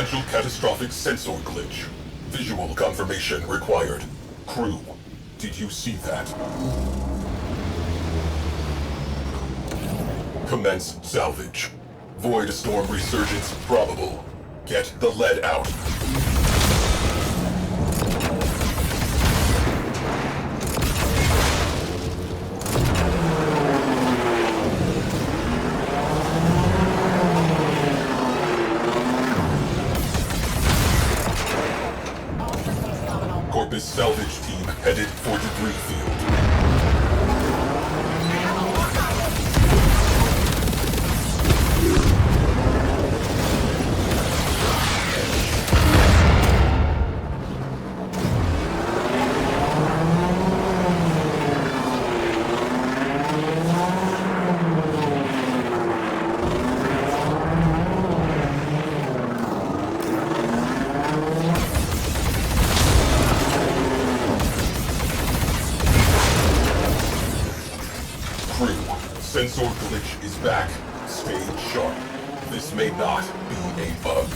Potential catastrophic sensor glitch. Visual confirmation required. Crew, did you see that? Commence salvage. Void storm resurgence probable. Get the lead out. Corpus salvage team headed for debris field. Sensor glitch is back. Stay sharp. This may not be a bug.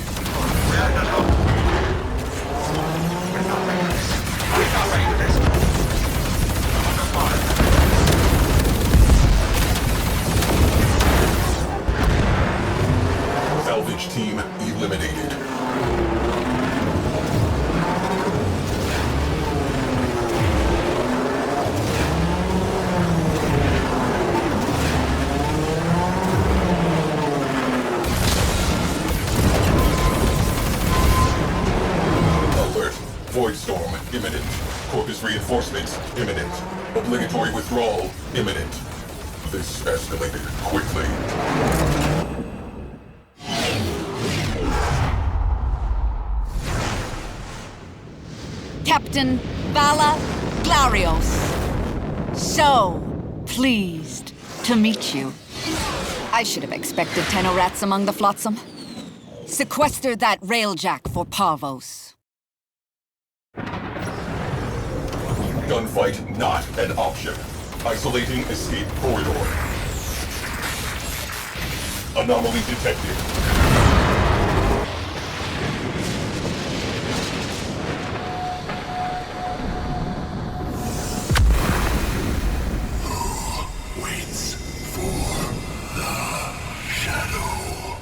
Salvage team eliminated. Void storm imminent. Corpus reinforcements imminent. Obligatory withdrawal imminent. This escalated quickly. Captain Vala Glarios. So pleased to meet you. I should have expected Tenorats among the flotsam. Sequester that railjack for Parvos. Gunfight not an option. Isolating escape corridor. Anomaly detected. Who waits for the shadow?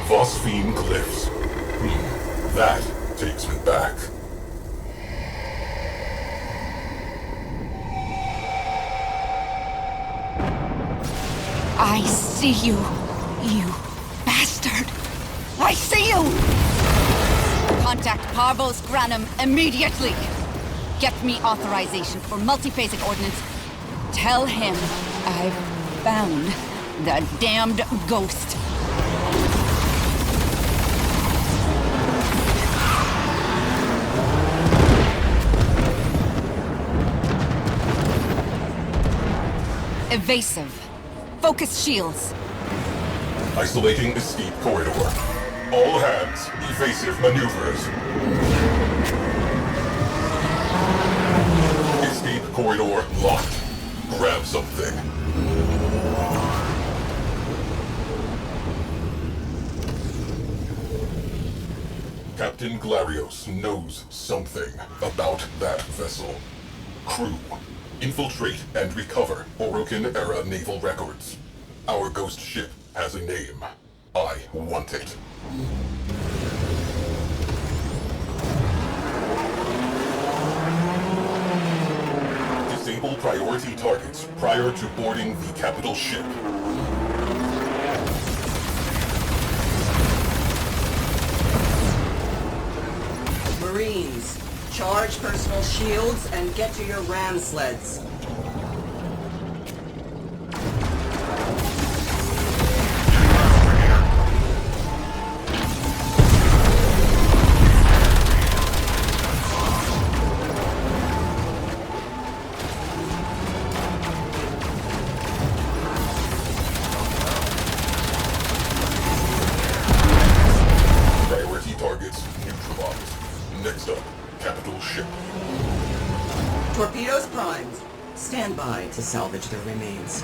Phosphine glyphs. That takes me back. I see you, you bastard! I see you! Contact Parvos Granum immediately! Get me authorization for multiphasic ordnance. Tell him I've found the damned ghost. Evasive. Focus shields. Isolating escape corridor. All hands, evasive maneuvers. Escape corridor locked. Grab something. Captain Glarios knows something about that vessel. Crew, infiltrate and recover Orokin-era naval records. Our ghost ship has a name. I want it. Disable priority targets prior to boarding the capital ship. Marines, charge personal shields and get to your ram sleds. Priority targets neutralized. Next up, capital ship. Torpedoes primed. Stand by to salvage their remains.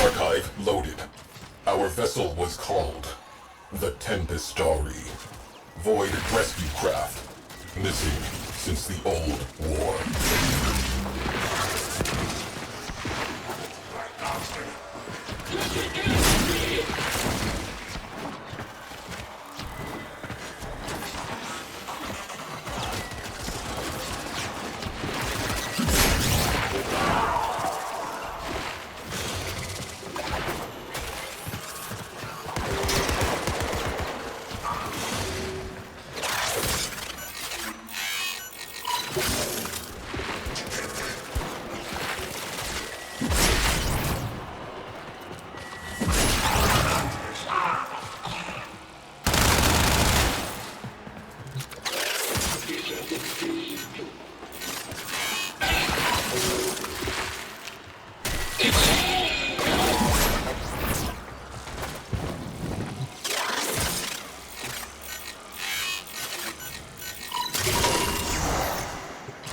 Archive loaded. Our vessel was called the Tempestarii'ye. Void rescue craft. Missing since the old war.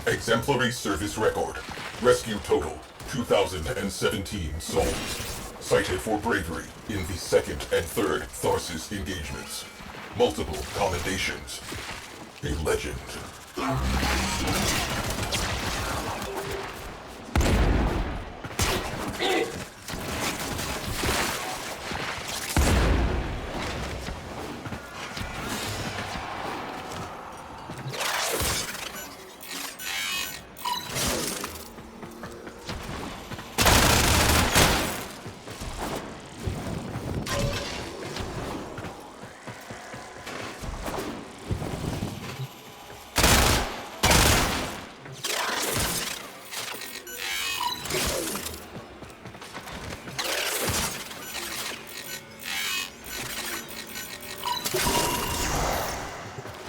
Exemplary service record. Rescue total, 2,017 souls. Cited for bravery in the second and third Tharsis engagements. Multiple commendations. A legend.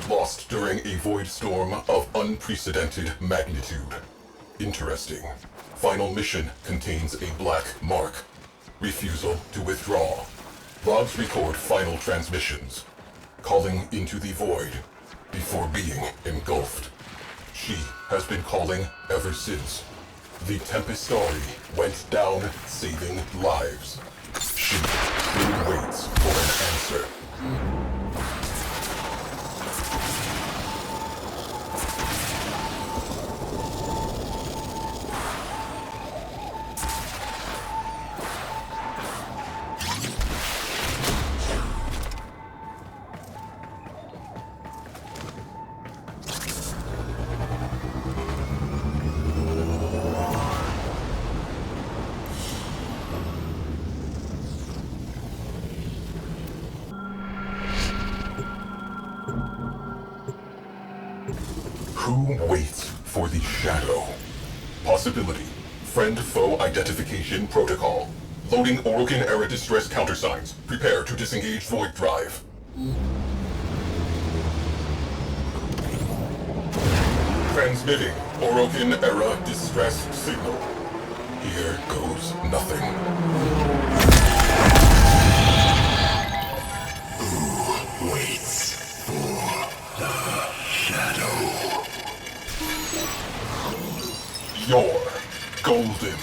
Lost during a void storm of unprecedented magnitude. Interesting. Final mission contains a black mark. Refusal to withdraw. Logs record final transmissions. Calling into the void before being engulfed. She has been calling ever since. The Tempestarii'ye went down saving lives. She still waits for an answer. Who waits for the shadow? Possibility. Friend-foe identification protocol. Loading Orokin-era distress countersigns. Prepare to disengage void drive. Transmitting Orokin-era distress signal. Here goes nothing. Who waits for the shadow? Your golden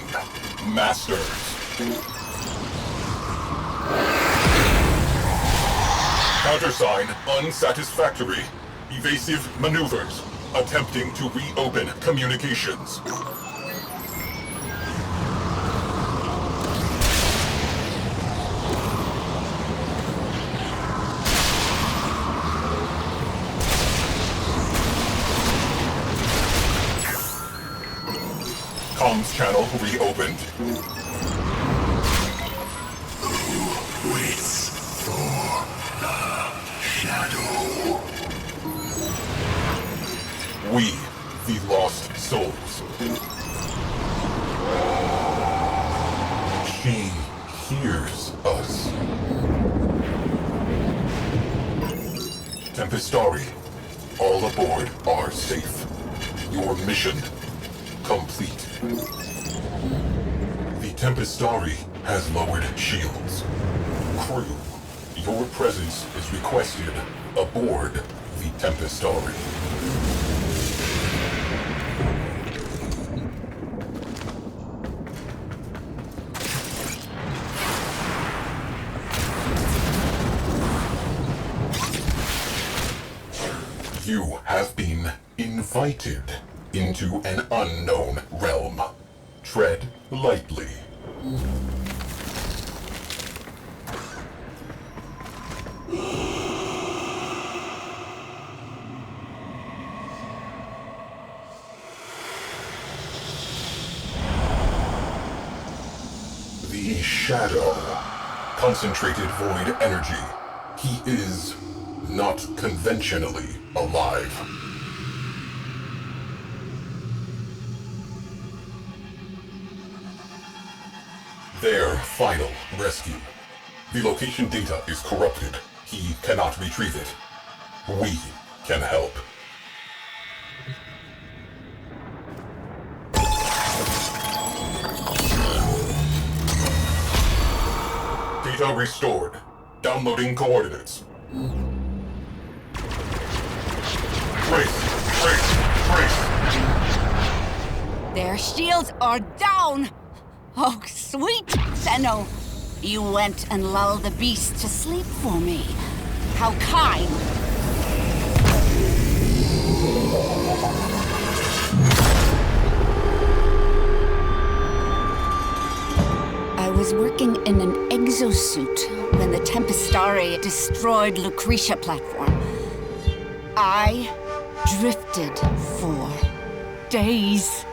masters. Countersign unsatisfactory. Evasive maneuvers. Attempting to reopen communications. Comms channel reopened. Who waits for the shadow? We, the lost souls. She hears us. Tempestarii'ye, all aboard are safe. Your mission complete. The Tempestarii'ye has lowered shields. Crew, your presence is requested aboard the Tempestarii'ye. You have been invited into an unknown realm. Tread lightly. The Shadow. Concentrated void energy. He is not conventionally alive. Their final rescue. The location data is corrupted. He cannot retrieve it. We can help. Data restored. Downloading coordinates. Trace. Their shields are down! Oh, sweet Zeno! You went and lulled the beast to sleep for me. How kind! I was working in an exosuit when the Tempestarii'ye destroyed Lucretia platform. I drifted for days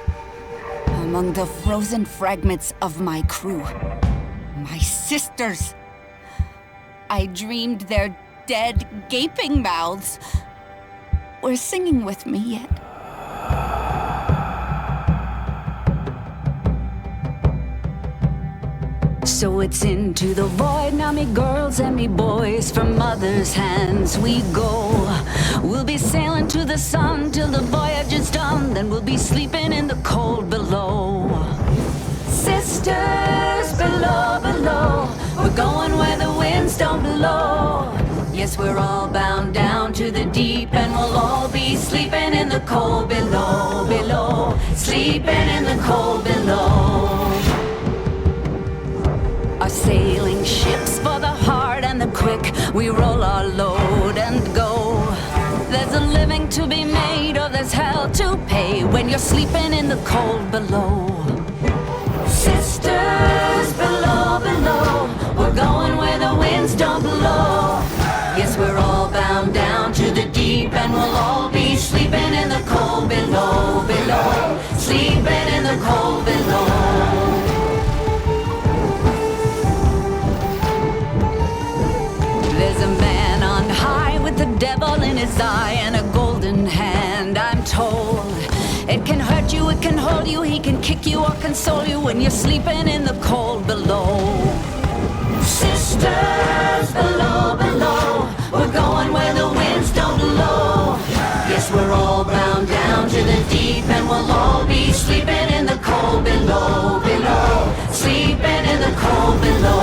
among the frozen fragments of my crew. My sisters. I dreamed their dead, gaping mouths were singing with me yet. So it's into the void now, me girls and me boys. From mother's hands we go. We'll be sailing to the sun till the voyage is done. Then we'll be sleeping in the cold below. Sisters below, below. We're going where the winds don't blow. Yes, we're all bound down to the deep, and we'll all be sleeping in the cold below, below. Sleeping in the cold below. Our sailing ships for the hard and the quick, we roll our load and go. There's a living to be made, or there's hell to pay when you're sleeping in the cold below. Sisters below, below, we're going where the winds don't blow. Yes, we're all bound down to the deep, and we'll all be sleeping in the cold below, below. Sleeping in the cold below. There's a man on high with the devil in his eye and a golden hand, I'm told. It can hurt you, it can hold you, he can kick you or console you when you're sleeping in the cold below. Sisters below, below, we're going where the winds don't blow. Yes, we're all bound down to the deep, and we'll all be sleeping in the cold below, below. Sleeping in the cold below.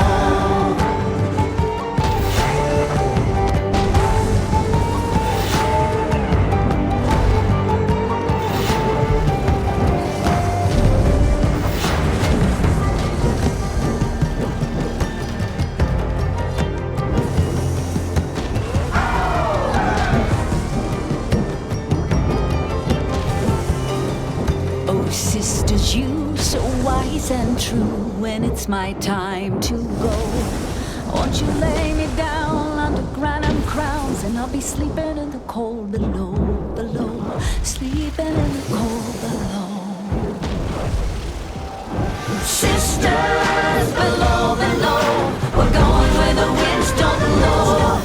Sisters, you so wise and true. When it's my time to go, won't you lay me down under granite crowns, and I'll be sleeping in the cold below, below. Sleeping in the cold below. Sisters below, below, we're going where the winds don't blow.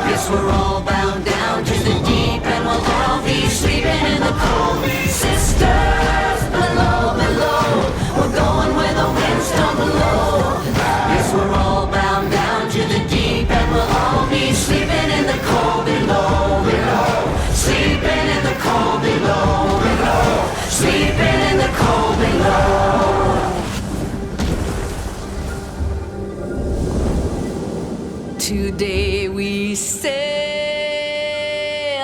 Yes, we're all bound down to the deep, and we'll all be sleeping in the cold. Sisters below, below, we're going where the winds don't blow. Yes, we're all bound down to the deep, and we'll all be sleeping in the cold below, below. Sleeping in the cold below, below. Sleeping in the cold below. Today we sail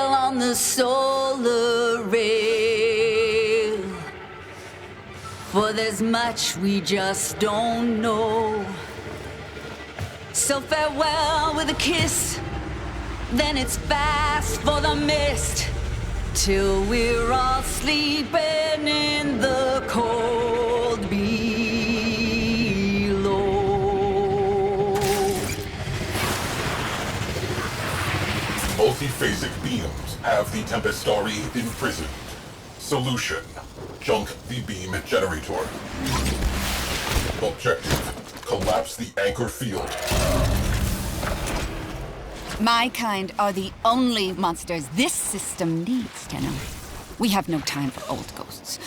on the solar rail, for there's much we just don't know. So farewell with a kiss, then it's fast for the mist. till we're all sleeping in the cold below. Multiphasic beams have the Tempestarii'ye imprisoned. Solution: junk the beam generator. Objective: collapse the anchor field. My kind are the only monsters this system needs, Tenno. We have no time for old ghosts.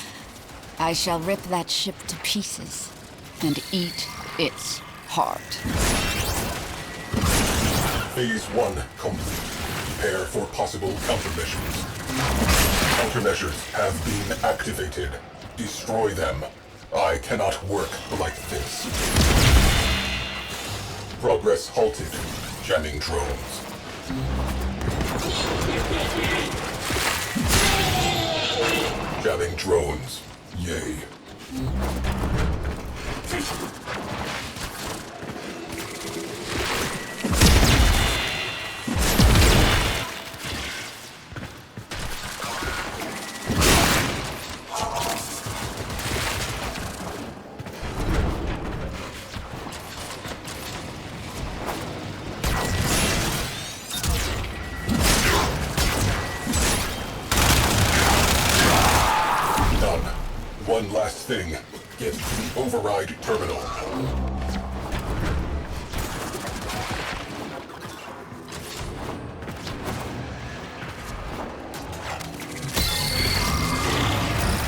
I shall rip that ship to pieces and eat its heart. Phase 1 complete. Prepare for possible countermeasures. Countermeasures have been activated. Destroy them. I cannot work like this. Progress halted. Jamming drones. Jamming drones. Yay. One last thing. Get to the override terminal.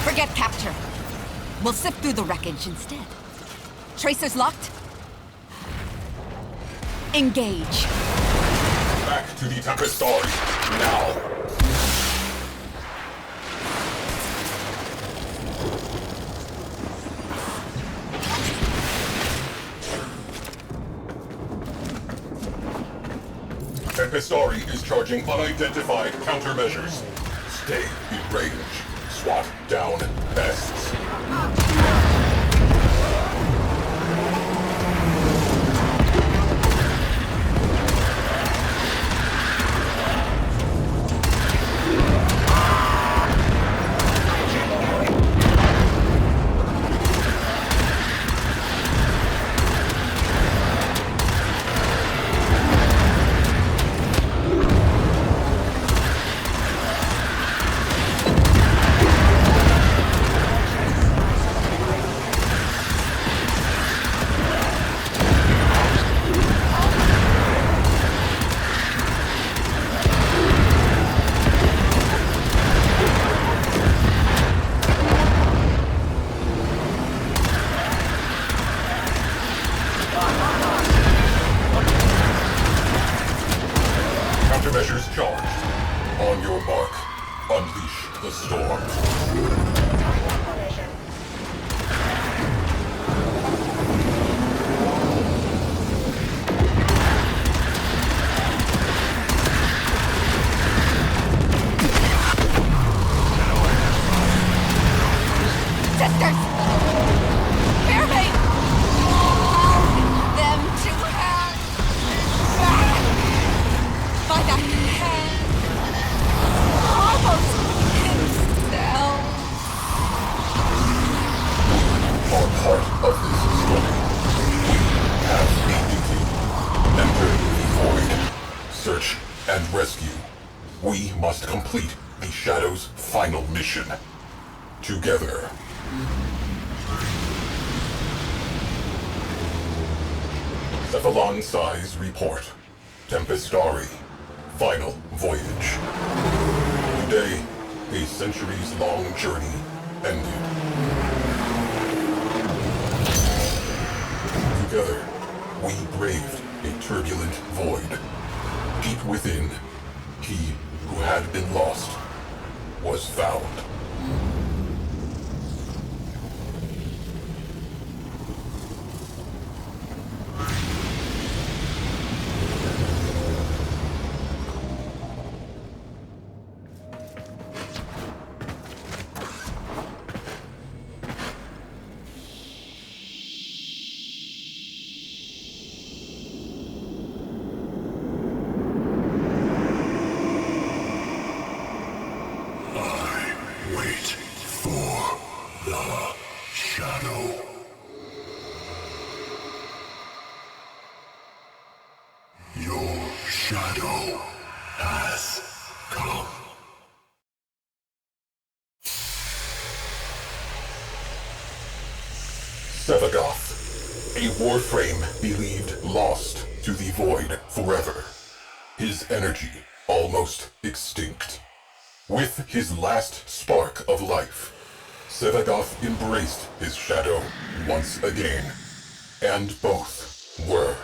Forget capture. We'll sift through the wreckage instead. Tracers locked? Engage. Back to the Tempestarii'ye. Now. Tempestarii'ye is charging unidentified countermeasures. Stay in range. SWAT down pests. Countermeasures charged. On your mark, unleash the storm. Sisters! Bear me! Hold them to hand! Back! By the hand! Almost himself! Are part of this story. Have agency. Enter the void. Search and rescue. We must complete the Shadow's final mission. Together. Cephalon Size Report. Tempestarii'ye. Final voyage. Today, a centuries-long journey ended. Together, we braved a turbulent void. Deep within, he who had been lost was found. shadow has come. Sevagoth, a Warframe believed lost to the void forever. His energy almost extinct. With his last spark of life, Sevagoth embraced his shadow once again, and both were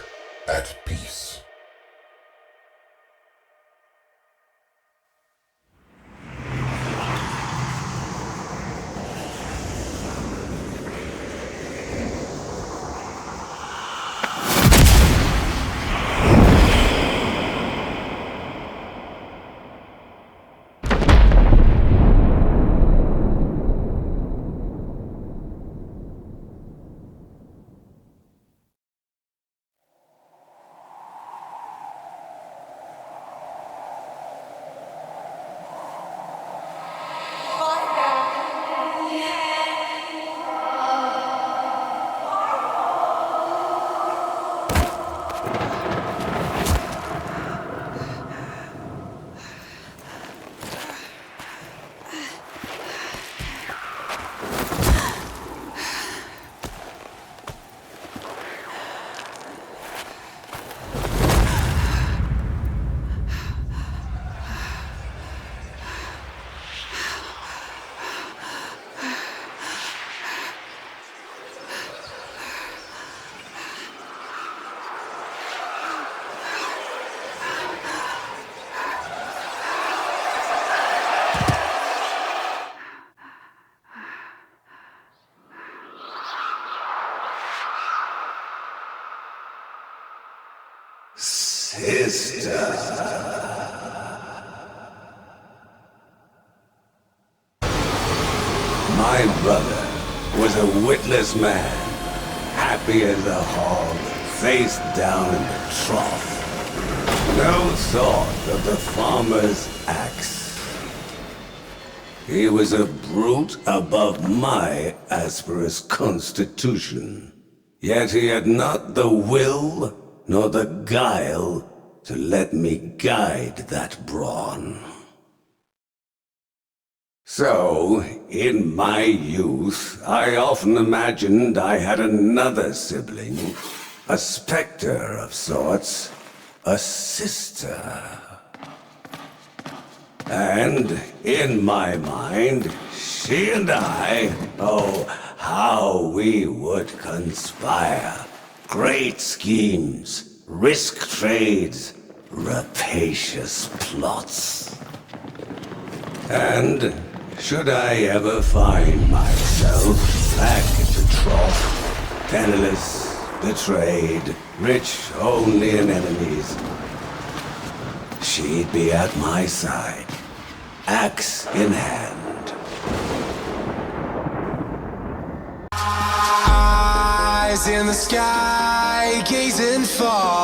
at peace. Sister. My brother was a witless man, happy as a hog, face down in the trough. No thought of the farmer's axe. He was a brute above my asperous constitution. Yet he had not the will nor the guile to let me guide that brawn. So, in my youth, I often imagined I had another sibling, a specter of sorts, a sister. And in my mind, she and I, oh, how we would conspire. Great schemes, risk trades, rapacious plots. And should I ever find myself back at the trough, penniless, betrayed, rich only in enemies, she'd be at my side, axe in hand. Eyes in the sky, gazing far.